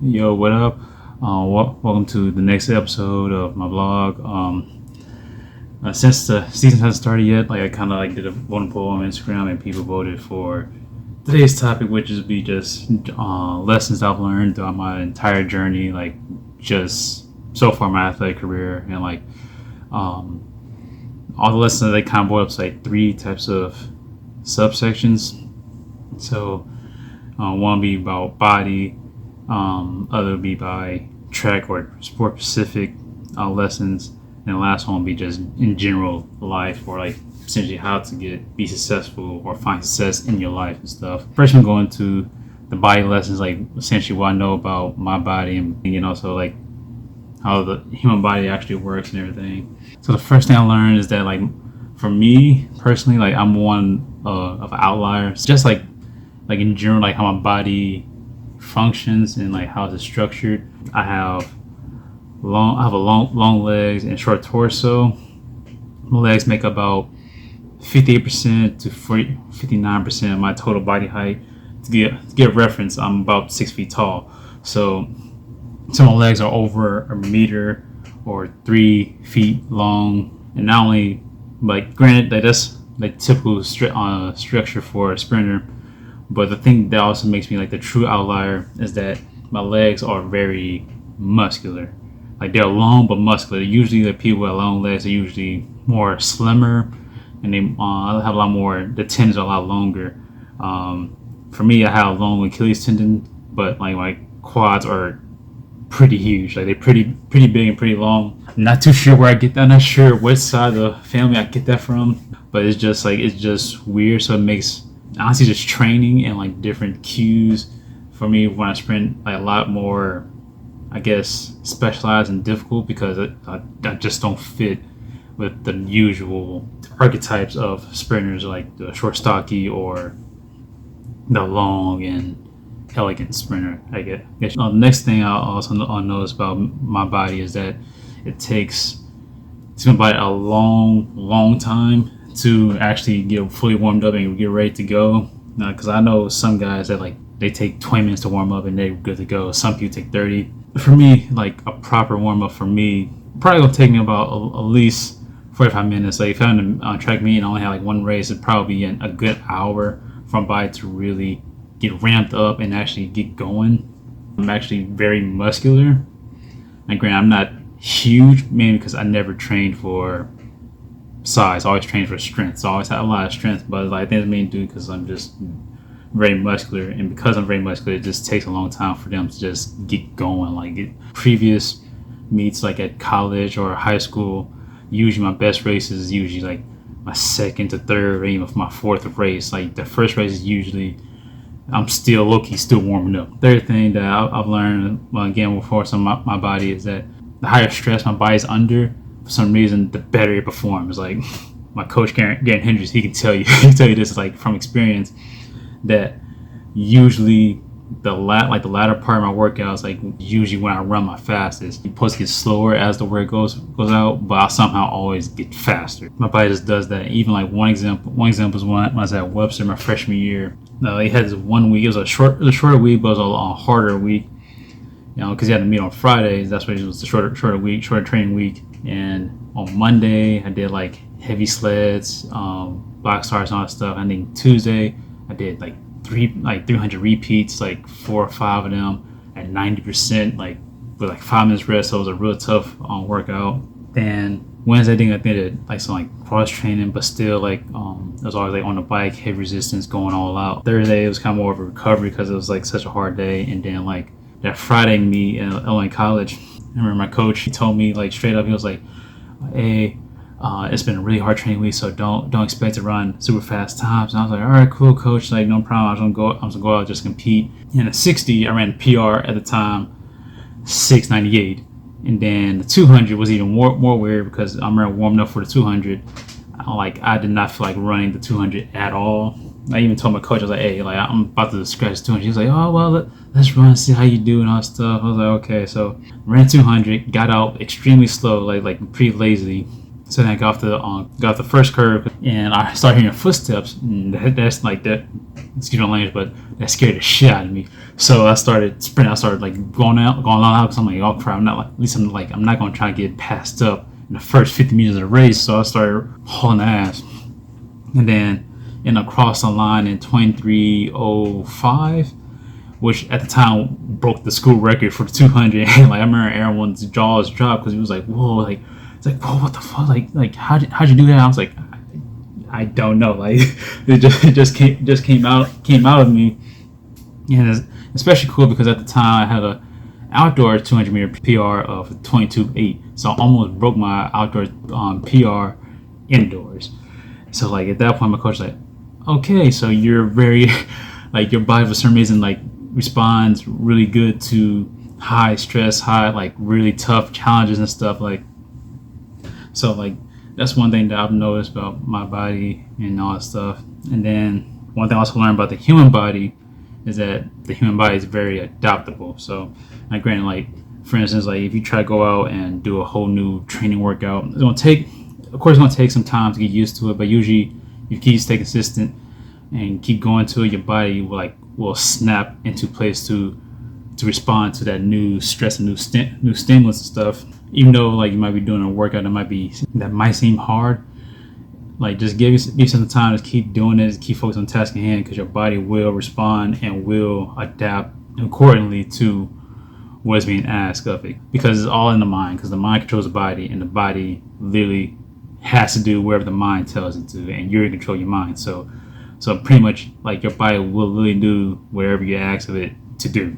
Yo, what up? Welcome to the next episode of my vlog. Since the season hasn't started yet, I kind of did a voting poll on Instagram, and people voted for today's topic, which is be just lessons I've learned throughout my entire journey, just so far my athletic career, and all the lessons they kind of boil up to three types of subsections. So one be about body, other would be by track or sport specific lessons, and the last one would be just in general life, or essentially how to be successful or find success in your life and stuff. First, I'm going to the body lessons, essentially what I know about my body, and also how the human body actually works and everything. So the first thing I learned is that for me personally, I'm one of outliers. Just in general, how my body functions and how it's structured. I have long legs and short torso. My legs make about 58% to 59% of my total body height. To get reference, I'm about 6 feet tall. So some of my legs are over a meter or 3 feet long. And not only, granted, that's typical structure for a sprinter. But the thing that also makes me the true outlier is that my legs are very muscular. They're long but muscular. Usually the people with long legs are usually more slimmer, and they have a lot more. The tendons are a lot longer. For me, I have a long Achilles tendon, but my quads are pretty huge. They're pretty big and pretty long. I'm not too sure where I get that. I'm not sure what side of the family I get that from, but it's just weird. So it makes honestly just training and different cues for me when I sprint a lot more, I guess, specialized and difficult, because I just don't fit with the usual archetypes of sprinters, like the short stocky or the long and elegant sprinter. I guess. The next thing I'll notice about my body is that it's gonna be a long time to actually get fully warmed up and get ready to go. Because I know some guys that they take 20 minutes to warm up and they're good to go. Some people take 30. For me, a proper warm up for me probably gonna take me about at least 45 minutes. If I'm on track meet and I only have one race, it'd probably be a good hour for my body to really get ramped up and actually get going. I'm actually very muscular. And granted, I'm not huge, mainly because I never trained for size. I always trained for strength, so I always had a lot of strength. But I think it's mainly due because I'm just very muscular, and because I'm very muscular, it just takes a long time for them to just get going. Previous meets at college or high school, usually my best races is usually my second to third, or even my fourth race. The first race is usually I'm still low-key still warming up. Third thing that I've learned, again, before some of my body, is that the higher stress my body's under, for some reason, the better it performs. My coach, Garen Hendricks, he can tell you this from experience, that usually the latter part of my workouts, usually when I run my fastest, you're supposed to get slower as the work goes out, but I somehow always get faster. My body just does that. Even one example is when I was at Webster my freshman year. They had this 1 week. It was a shorter week, but it was a harder week. Because you had to meet on Fridays. That's why it was the shorter training week. And on Monday, I did heavy sleds, block stars, and all that stuff. And then Tuesday, I did 300 repeats, 4 or 5 of them at 90%, with 5 minutes rest. So it was a real tough workout. Then Wednesday, I think I did some cross training, but still it was always on the bike, heavy resistance, going all out. Thursday, it was kind of more of a recovery because it was such a hard day. And then that Friday meet in Illinois College, I remember my coach, he told me straight up, he was hey, it's been a really hard training week, so don't expect to run super fast times. And I was all right, cool, coach, no problem. I'm gonna go out, just compete. In the 60, I ran the PR at the time, 6:98. And then the 200 was even more weird, because I remember warming up for the 200. I did not feel like running the 200 at all. I even told my coach, I was hey, I'm about to scratch 200. He was oh, well, let's run, see how you do and all that stuff. I was okay. So ran 200, got out extremely slow, pretty lazily. So then I got off the first curve, and I started hearing footsteps. And that's like that. Excuse my language, but that scared the shit out of me. So I started sprinting. I started like going all out because I'm like, oh crap! I'm not like, at least I'm not gonna try to get passed up in the first 50 meters of the race. So I started hauling ass, and then across the line in 23:05, which at the time broke the school record for the 200. And like I remember everyone's jaws dropped because he was like, whoa, like it's like, whoa, what the fuck, like how'd you do that? I was like, I don't know, like it just came out of me. And it's especially cool because at the time I had a outdoor 200 meter PR of 22:8, so I almost broke my outdoor PR indoors. So like at that point, my coach was like, okay, so you're very like your body for some reason like responds really good to high stress, high like really tough challenges and stuff like. So like that's one thing that I've noticed about my body and all that stuff. And then one thing I also learned about the human body is that the human body is very adaptable. So like granted, like for instance, like if you try to go out and do a whole new training workout, it's gonna take, of course, it's gonna take some time to get used to it. But usually, if you keep stay consistent and keep going to it, your body will snap into place to respond to that new stress and new stimulus and stuff. Even though like you might be doing a workout that might seem hard, like just give some time to keep doing it, keep focusing on task in hand, because your body will respond and will adapt accordingly to what is being asked of it, because it's all in the mind, because the mind controls the body, and the body literally has to do wherever the mind tells it to, and you're in control of your mind. So pretty much like your body will literally do whatever you ask of it to do.